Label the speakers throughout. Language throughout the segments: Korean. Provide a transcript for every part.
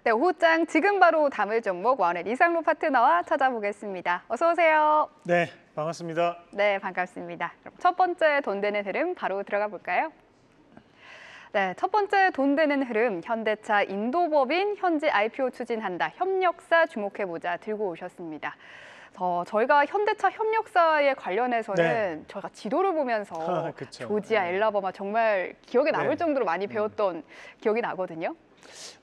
Speaker 1: 네, 오후장 지금 바로 담을 종목 원의 이상로 파트너와 찾아보겠습니다. 어서 오세요.
Speaker 2: 네, 반갑습니다.
Speaker 1: 네, 반갑습니다. 그럼 첫 번째 돈 되는 흐름 바로 들어가 볼까요? 네, 첫 번째 돈 되는 흐름, 현대차 인도법인 현지 IPO 추진한다. 협력사 주목해보자 들고 오셨습니다. 저희가 현대차 협력사에 관련해서는 저희가 지도를 보면서 조지아, 엘라바마 정말 기억에 남을 정도로 많이 배웠던 기억이 나거든요.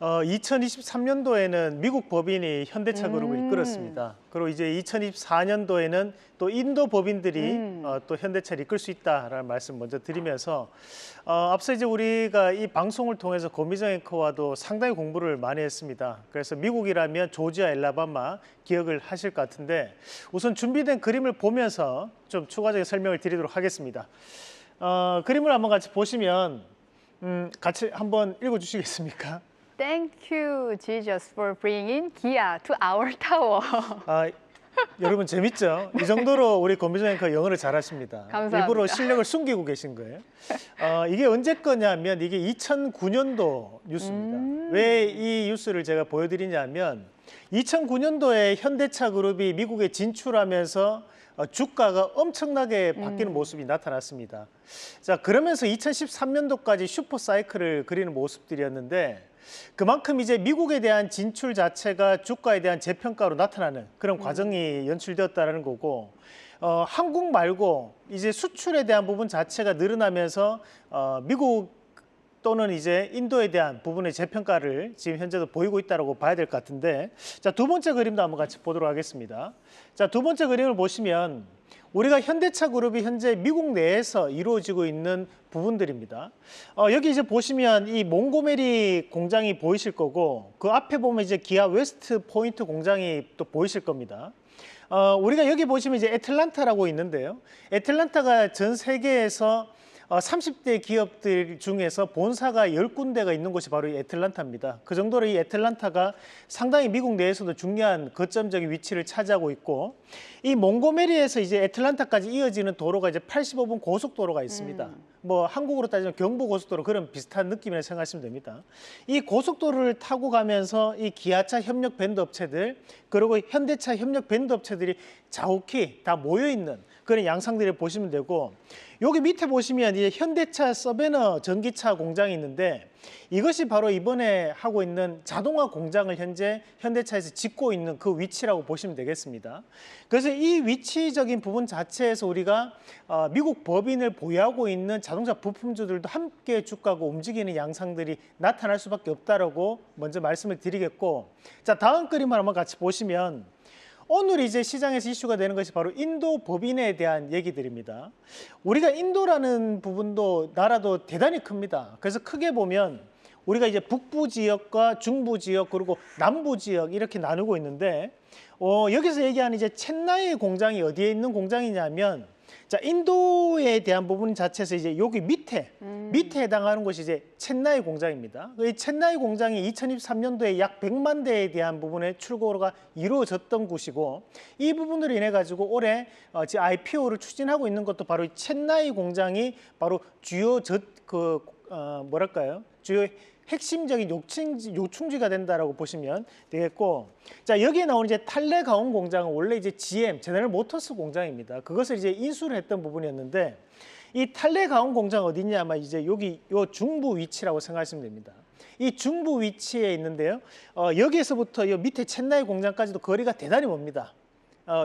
Speaker 2: 2023년도에는 미국 법인이 현대차 그룹을 이끌었습니다. 그리고 이제 2024년도에는 또 인도 법인들이 또 현대차를 이끌 수 있다라는 말씀 먼저 드리면서 앞서 이제 우리가 이 방송을 통해서 고미정 앵커와도 상당히 공부를 많이 했습니다. 그래서 미국이라면 조지아, 엘라바마 기억을 하실 것 같은데 우선 준비된 그림을 보면서 좀 추가적인 설명을 드리도록 하겠습니다. 그림을 한번 같이 보시면 같이 한번 읽어주시겠습니까?
Speaker 1: Thank you, Jesus, for bringing Kia to our tower.
Speaker 2: 여러분 재밌죠? 이 정도로 우리 고미정 앵커 영어를 잘하십니다.
Speaker 1: 감사합니다.
Speaker 2: 일부러 실력을 숨기고 계신 거예요. 이게 언제 거냐면 이게 2009년도 뉴스입니다. 왜 이 뉴스를 제가 보여드리냐면 2009년도에 현대차 그룹이 미국에 진출하면서 주가가 엄청나게 바뀌는 모습이 나타났습니다. 자, 그러면서 2013년도까지 슈퍼 사이클을 그리는 모습들이었는데 그만큼 이제 미국에 대한 진출 자체가 주가에 대한 재평가로 나타나는 그런 과정이 연출되었다는 거고 한국 말고 이제 수출에 대한 부분 자체가 늘어나면서 미국 또는 이제 인도에 대한 부분의 재평가를 지금 현재도 보이고 있다고 봐야 될 것 같은데 자, 두 번째 그림도 한번 같이 보도록 하겠습니다. 자, 두 번째 그림을 보시면 우리가 현대차 그룹이 현재 미국 내에서 이루어지고 있는 부분들입니다. 여기 이제 보시면 이 몽고메리 공장이 보이실 거고 그 앞에 보면 이제 기아 웨스트 포인트 공장이 또 보이실 겁니다. 우리가 여기 보시면 이제 애틀란타라고 있는데요. 애틀란타가 전 세계에서 30대 기업들 중에서 본사가 10군데가 있는 곳이 바로 이 애틀란타입니다. 그 정도로 이 애틀란타가 상당히 미국 내에서도 중요한 거점적인 위치를 차지하고 있고 이 몽고메리에서 이제 애틀란타까지 이어지는 도로가 이제 85분 고속도로가 있습니다. 뭐 한국으로 따지면 경부고속도로 그런 비슷한 느낌이라 생각하시면 됩니다. 이 고속도로를 타고 가면서 이 기아차 협력 밴드 업체들 그리고 현대차 협력 밴드 업체들이 자욱히 다 모여 있는 그런 양상들을 보시면 되고 여기 밑에 보시면 이제 현대차 서베너 전기차 공장이 있는데 이것이 바로 이번에 하고 있는 자동화 공장을 현재 현대차에서 짓고 있는 그 위치라고 보시면 되겠습니다. 그래서 이 위치적인 부분 자체에서 우리가 미국 법인을 보유하고 있는 자동차 부품주들도 함께 주가가 움직이는 양상들이 나타날 수밖에 없다라고 먼저 말씀을 드리겠고 자, 다음 그림을 한번 같이 보시면 오늘 이제 시장에서 이슈가 되는 것이 바로 인도 법인에 대한 얘기들입니다. 우리가 인도라는 부분도 나라도 대단히 큽니다. 그래서 크게 보면 우리가 이제 북부 지역과 중부 지역 그리고 남부 지역 이렇게 나누고 있는데 여기서 얘기하는 이제 첸나이 공장이 어디에 있는 공장이냐면 자, 인도에 대한 부분 자체에서 이제 여기 밑에 해당하는 곳이 이제 첸나이 공장입니다. 이 첸나이 공장이 2023년도에 약 100만 대에 대한 부분의 출고가 이루어졌던 곳이고 이 부분으로 인해 가지고 올해 IPO를 추진하고 있는 것도 바로 이 첸나이 공장이 바로 주요 주요 핵심적인 요충지가 된다라고 보시면 되겠고, 자, 여기에 나오는 이제 탈레가온 공장은 원래 이제 GM 제너럴 모터스 공장입니다. 그것을 이제 인수를 했던 부분이었는데 이 탈레가온 공장 어디냐 아마 이제 여기 요 중부 위치라고 생각하시면 됩니다. 이 중부 위치에 있는데요. 여기에서부터 요 밑에 첸나이 공장까지도 거리가 대단히 멉니다.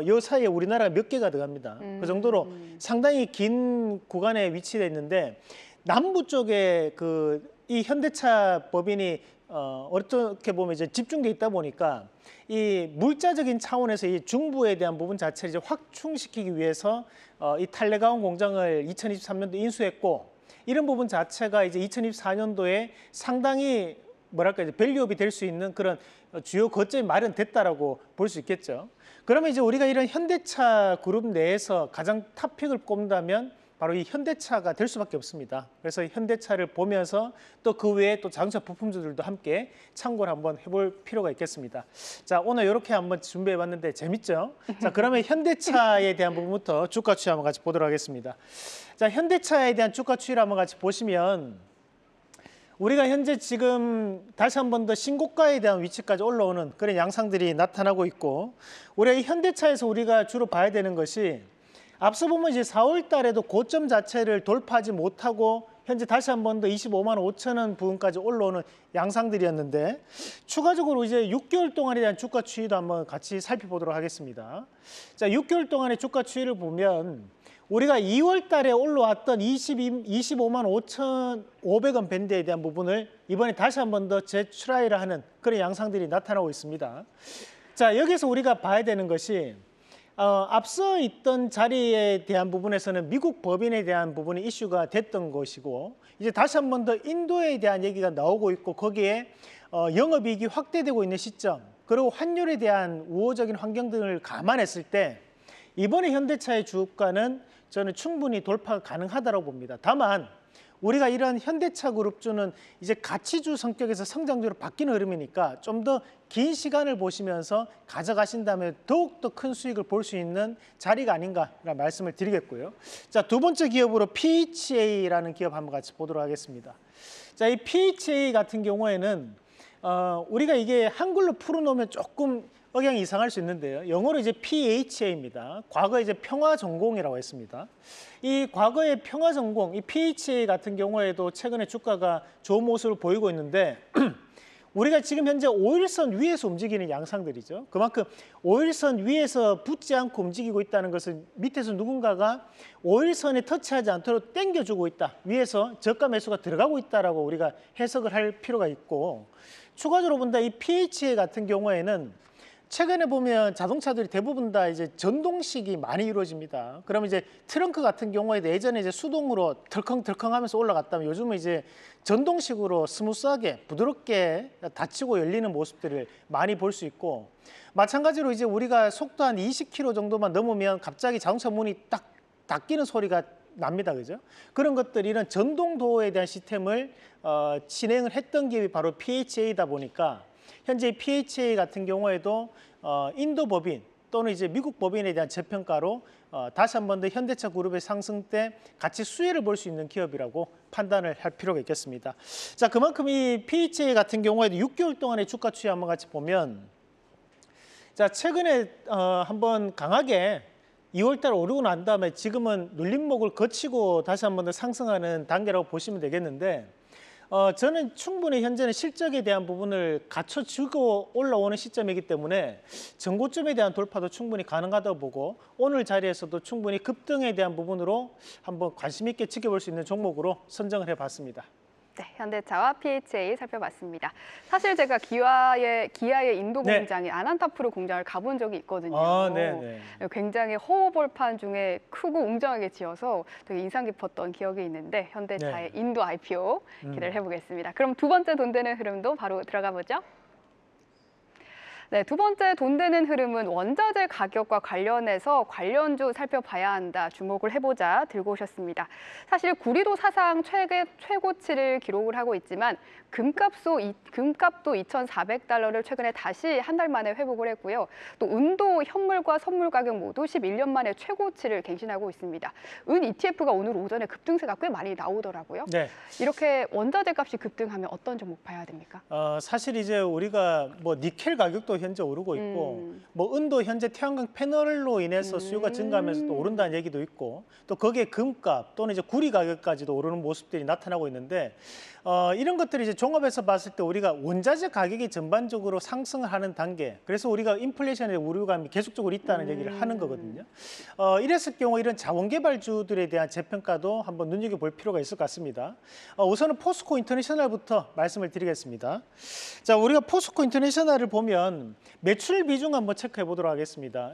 Speaker 2: 요 사이에 우리나라가 몇 개가 들어갑니다. 그 정도로 상당히 긴 구간에 위치되어 있는데 남부 쪽에 이 현대차 법인이 어떻게 보면 이제 집중돼 있다 보니까 이 물자적인 차원에서 이 중부에 대한 부분 자체를 이제 확충시키기 위해서 이 탈레가온 공장을 2023년도 인수했고 이런 부분 자체가 이제 2024년도에 상당히 이제 밸류업이 될 수 있는 그런 주요 거점이 마련됐다라고 볼 수 있겠죠. 그러면 이제 우리가 이런 현대차 그룹 내에서 가장 탑픽을 꼽는다면 바로 이 현대차가 될 수밖에 없습니다. 그래서 현대차를 보면서 또 그 외에 또 자동차 부품주들도 함께 참고를 한번 해볼 필요가 있겠습니다. 자, 오늘 이렇게 한번 준비해봤는데 재밌죠? 자, 그러면 현대차에 대한 부분부터 주가 추이 한번 같이 보도록 하겠습니다. 자, 현대차에 대한 주가 추이를 한번 같이 보시면 우리가 현재 지금 다시 한 번 더 신고가에 대한 위치까지 올라오는 그런 양상들이 나타나고 있고, 우리가 이 현대차에서 우리가 주로 봐야 되는 것이 앞서 보면 이제 4월 달에도 고점 자체를 돌파하지 못하고 현재 다시 한 번 더 25만 5천 원 부근까지 올라오는 양상들이었는데, 추가적으로 이제 6개월 동안에 대한 주가 추이도 한번 같이 살펴보도록 하겠습니다. 자, 6개월 동안의 주가 추이를 보면 우리가 2월 달에 올라왔던 25만 5,500원 밴드에 대한 부분을 이번에 다시 한 번 더 재트라이를 하는 그런 양상들이 나타나고 있습니다. 자, 여기서 우리가 봐야 되는 것이 앞서 있던 자리에 대한 부분에서는 미국 법인에 대한 부분이 이슈가 됐던 것이고, 이제 다시 한 번 더 인도에 대한 얘기가 나오고 있고, 거기에 영업이익이 확대되고 있는 시점, 그리고 환율에 대한 우호적인 환경 등을 감안했을 때 이번에 현대차의 주가는 저는 충분히 돌파가 가능하다고 봅니다. 다만 우리가 이런 현대차 그룹주는 이제 가치주 성격에서 성장주로 바뀌는 흐름이니까 좀 더 긴 시간을 보시면서 가져가신다면 더욱더 큰 수익을 볼 수 있는 자리가 아닌가라는 말씀을 드리겠고요. 자, 두 번째 기업으로 PHA라는 기업 한번 같이 보도록 하겠습니다. 자, 이 PHA 같은 경우에는 우리가 이게 한글로 풀어놓으면 조금 억양이 이상할 수 있는데요. 영어로 이제 PHA입니다. 과거 이제 평화전공이라고 했습니다. 이 과거의 평화전공, 이 PHA 같은 경우에도 최근에 주가가 좋은 모습을 보이고 있는데 우리가 지금 현재 5일선 위에서 움직이는 양상들이죠. 그만큼 5일선 위에서 붙지 않고 움직이고 있다는 것은 밑에서 누군가가 5일선에 터치하지 않도록 당겨주고 있다. 위에서 저가 매수가 들어가고 있다라고 우리가 해석을 할 필요가 있고, 추가적으로 본다 이 PHA 같은 경우에는 최근에 보면 자동차들이 대부분 다 이제 전동식이 많이 이루어집니다. 그러면 이제 트렁크 같은 경우에도 예전에 이제 수동으로 덜컹덜컹 하면서 올라갔다면 요즘은 이제 전동식으로 스무스하게 부드럽게 닫히고 열리는 모습들을 많이 볼 수 있고, 마찬가지로 이제 우리가 속도 한 20km 정도만 넘으면 갑자기 자동차 문이 딱 닫히는 소리가 납니다. 그죠? 그런 것들이 이런 전동 도어에 대한 시스템을 진행을 했던 기업이 바로 PHA다 보니까 현재 PHA 같은 경우에도 인도 법인 또는 이제 미국 법인에 대한 재평가로 다시 한 번 더 현대차 그룹의 상승 때 같이 수혜를 볼 수 있는 기업이라고 판단을 할 필요가 있겠습니다. 자, 그만큼 이 PHA 같은 경우에도 6개월 동안의 주가 추이 한번 같이 보면, 자, 최근에 한번 강하게 2월달 오르고 난 다음에 지금은 눌림목을 거치고 다시 한 번 더 상승하는 단계라고 보시면 되겠는데, 저는 충분히 현재는 실적에 대한 부분을 갖춰주고 올라오는 시점이기 때문에 전고점에 대한 돌파도 충분히 가능하다고 보고, 오늘 자리에서도 충분히 급등에 대한 부분으로 한번 관심 있게 지켜볼 수 있는 종목으로 선정을 해봤습니다.
Speaker 1: 네, 현대차와 PHA 살펴봤습니다. 사실 제가 기아의 인도
Speaker 2: 네.
Speaker 1: 공장이 아난타푸르 공장을 가본 적이 있거든요.
Speaker 2: 네.
Speaker 1: 굉장히 허허벌판 중에 크고 웅장하게 지어서 되게 인상 깊었던 기억이 있는데, 현대차의 인도 IPO 기대를 해보겠습니다. 그럼 두 번째 돈 되는 흐름도 바로 들어가 보죠. 네, 두 번째 돈 되는 흐름은 원자재 가격과 관련해서 관련주 살펴봐야 한다, 주목을 해보자 들고 오셨습니다. 사실 구리도 사상 최고치를 기록을 하고 있지만 금값도 2,400달러를 최근에 다시 한 달 만에 회복을 했고요. 또 은도 현물과 선물 가격 모두 11년 만에 최고치를 갱신하고 있습니다. 은 ETF가 오늘 오전에 급등세가 꽤 많이 나오더라고요.
Speaker 2: 네.
Speaker 1: 이렇게 원자재 값이 급등하면 어떤 종목 봐야 됩니까?
Speaker 2: 사실 이제 우리가 뭐 니켈 가격도 현재 오르고 있고, 뭐 은도 현재 태양광 패널로 인해서 수요가 증가하면서 또 오른다는 얘기도 있고, 또 거기에 금값 또는 이제 구리 가격까지도 오르는 모습들이 나타나고 있는데, 이런 것들이 이제 종합해서 봤을 때 우리가 원자재 가격이 전반적으로 상승을 하는 단계, 그래서 우리가 인플레이션의 우려감이 계속적으로 있다는 얘기를 하는 거거든요. 이랬을 경우 이런 자원개발주들에 대한 재평가도 한번 눈여겨볼 필요가 있을 것 같습니다. 우선은 포스코 인터내셔널부터 말씀을 드리겠습니다. 자, 우리가 포스코 인터내셔널을 보면 매출 비중 한번 체크해 보도록 하겠습니다.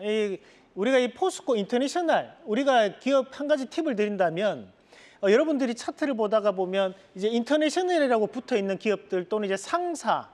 Speaker 2: 우리가 이 포스코 인터내셔널, 우리가 기업 한 가지 팁을 드린다면, 여러분들이 차트를 보다가 보면 이제 인터내셔널이라고 붙어 있는 기업들 또는 이제 상사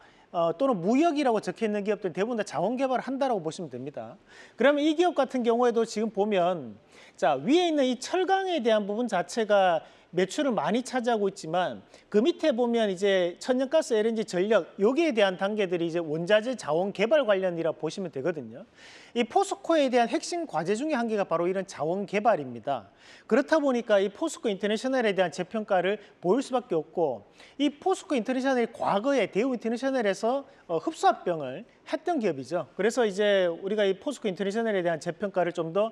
Speaker 2: 또는 무역이라고 적혀 있는 기업들 대부분 다 자원 개발을 한다라고 보시면 됩니다. 그러면 이 기업 같은 경우에도 지금 보면, 자, 위에 있는 이 철강에 대한 부분 자체가 매출을 많이 차지하고 있지만 그 밑에 보면 이제 천연가스, LNG, 전력 여기에 대한 단계들이 이제 원자재 자원 개발 관련이라 보시면 되거든요. 이 포스코에 대한 핵심 과제 중에 한 개가 바로 이런 자원 개발입니다. 그렇다 보니까 이 포스코 인터내셔널에 대한 재평가를 보일 수밖에 없고, 이 포스코 인터내셔널이 과거에 대우 인터내셔널에서 흡수합병을 했던 기업이죠. 그래서 이제 우리가 이 포스코 인터내셔널에 대한 재평가를 좀 더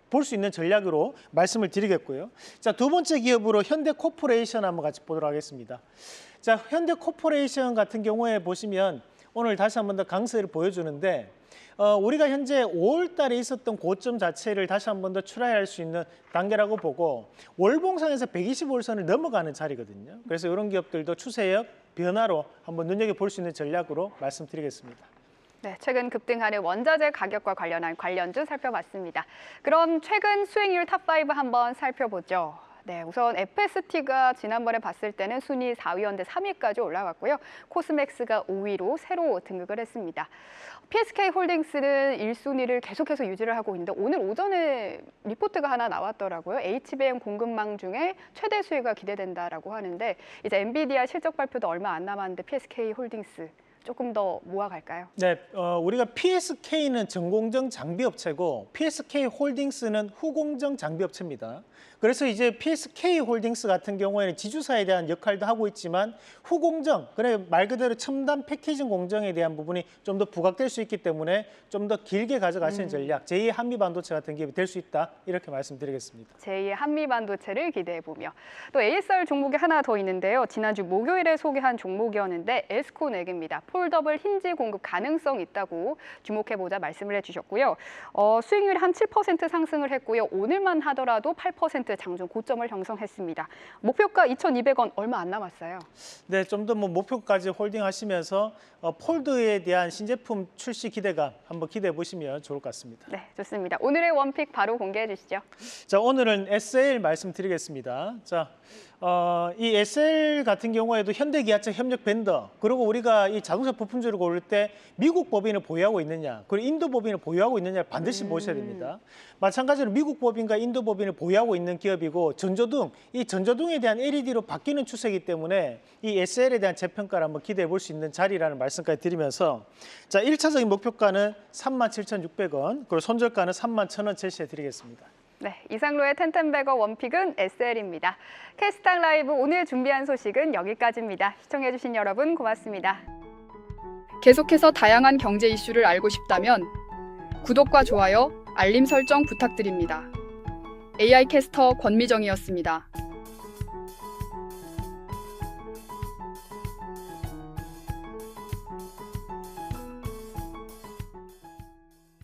Speaker 2: 볼 수 있는 전략으로 말씀을 드리겠고요. 자, 두 번째 기업으로 현대코퍼레이션 한번 같이 보도록 하겠습니다. 자, 현대코퍼레이션 같은 경우에 보시면 오늘 다시 한번 더 강세를 보여주는데, 우리가 현재 5월 달에 있었던 고점 자체를 다시 한번 더 출하할 수 있는 단계라고 보고, 월봉상에서 125일선을 넘어가는 자리거든요. 그래서 이런 기업들도 추세역 변화로 한번 눈여겨볼 수 있는 전략으로 말씀드리겠습니다.
Speaker 1: 네, 최근 급등하는 원자재 가격과 관련한 관련주 살펴봤습니다. 그럼 최근 수익률 탑5 한번 살펴보죠. 네, 우선 FST가 지난번에 봤을 때는 순위 4위였는데 3위까지 올라갔고요. 코스맥스가 5위로 새로 등극을 했습니다. PSK홀딩스는 1순위를 계속해서 유지를 하고 있는데 오늘 오전에 리포트가 하나 나왔더라고요. HBM 공급망 중에 최대 수혜가 기대된다라고 하는데 이제 엔비디아 실적 발표도 얼마 안 남았는데 PSK홀딩스 조금 더 모아갈까요?
Speaker 2: 네, 우리가 PSK는 전공정 장비업체고 PSK홀딩스는 후공정 장비업체입니다. 그래서 이제 PSK홀딩스 같은 경우에는 지주사에 대한 역할도 하고 있지만 후공정, 그래 말 그대로 첨단 패키징 공정에 대한 부분이 좀 더 부각될 수 있기 때문에 좀 더 길게 가져가시는 전략, 제2의 한미반도체 같은 기업이 될 수 있다, 이렇게 말씀드리겠습니다.
Speaker 1: 제2의 한미반도체를 기대해보며 또 ASR 종목이 하나 더 있는데요. 지난주 목요일에 소개한 종목이었는데 에스코넥입니다. 폴더블 힌지 공급 가능성 있다고 주목해보자 말씀을 해주셨고요. 수익률이 한 7% 상승을 했고요. 오늘만 하더라도 8% 장중 고점을 형성했습니다. 목표가 2,200원 얼마 안 남았어요.
Speaker 2: 네, 좀 더 뭐 목표까지 홀딩하시면서 폴드에 대한 신제품 출시 기대감 한번 기대해 보시면 좋을 것 같습니다.
Speaker 1: 네, 좋습니다. 오늘의 원픽 바로 공개해 주시죠.
Speaker 2: 자, 오늘은 SL 말씀드리겠습니다. 자, 이 SL 같은 경우에도 현대기아차 협력 벤더, 그리고 우리가 이 자동차 부품주를 고를 때 미국 법인을 보유하고 있느냐, 그리고 인도 법인을 보유하고 있느냐를 반드시 보셔야 됩니다. 마찬가지로 미국 법인과 인도 법인을 보유하고 있는 기업이고 전조등, 이 전조등에 대한 LED로 바뀌는 추세이기 때문에 이 SL에 대한 재평가를 한번 기대해 볼 수 있는 자리라는 말씀까지 드리면서, 자, 1차적인 목표가는 37,600원, 그리고 손절가는 31,000원 제시해 드리겠습니다.
Speaker 1: 네, 이상로의 텐텐베거 원픽은 SL입니다. 캐스탁 라이브 오늘 준비한 소식은 여기까지입니다. 시청해주신 여러분 고맙습니다. 계속해서 다양한 경제 이슈를 알고 싶다면 구독과 좋아요, 알림 설정 부탁드립니다. AI 캐스터 권미정이었습니다.